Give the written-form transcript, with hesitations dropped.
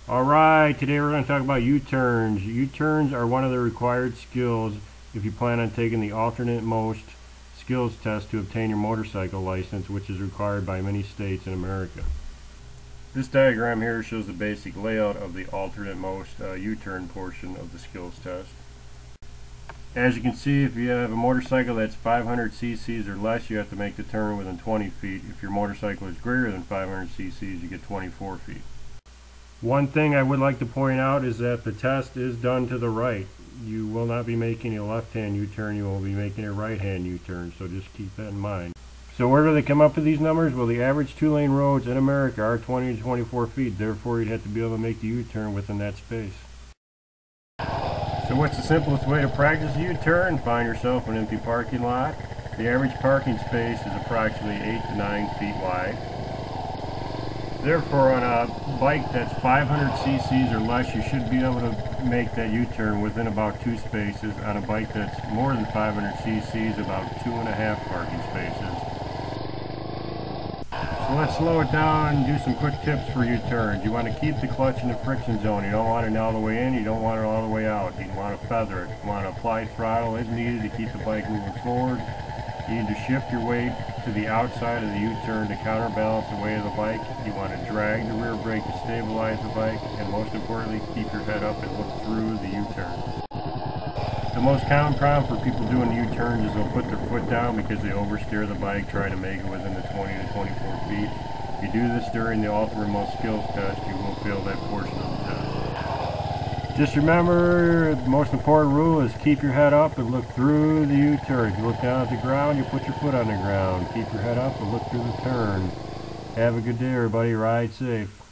Alright, today we're going to talk about U-turns. U-turns are one of the required skills if you plan on taking the alternate most skills test to obtain your motorcycle license, which is required by many states in America. This diagram here shows the basic layout of the alternate most U-turn portion of the skills test. As you can see, if you have a motorcycle that's 500 cc's or less, you have to make the turn within 20 feet. If your motorcycle is greater than 500 cc's, you get 24 feet. One thing I would like to point out is that the test is done to the right. You will not be making a left-hand U-turn, you will be making a right-hand U-turn, so just keep that in mind. So where do they come up with these numbers? Well, the average two-lane roads in America are 20 to 24 feet, therefore you'd have to be able to make the U-turn within that space. So what's the simplest way to practice a U-turn? Find yourself an empty parking lot. The average parking space is approximately 8 to 9 feet wide. Therefore, on a bike that's 500 cc's or less, you should be able to make that U-turn within about 2 spaces. On a bike that's more than 500 cc's, about 2.5 parking spaces. So let's slow it down and do some quick tips for U-turns. You want to keep the clutch in the friction zone. You don't want it all the way in, you don't want it all the way out. You want to feather it. You want to apply throttle as needed to keep the bike moving forward. You need to shift your weight to the outside of the U-turn to counterbalance the weight of the bike. You want to drag the rear brake to stabilize the bike, and most importantly, keep your head up and look through the U-turn. The most common problem for people doing U-turns is they'll put their foot down because they oversteer the bike, trying to make it within the 20 to 24 feet. If you do this during the ultimate most skills test, you will fail that portion of the test. Just remember, the most important rule is keep your head up and look through the U-turn. If you look down at the ground, you put your foot on the ground. Keep your head up and look through the turn. Have a good day, everybody. Ride safe.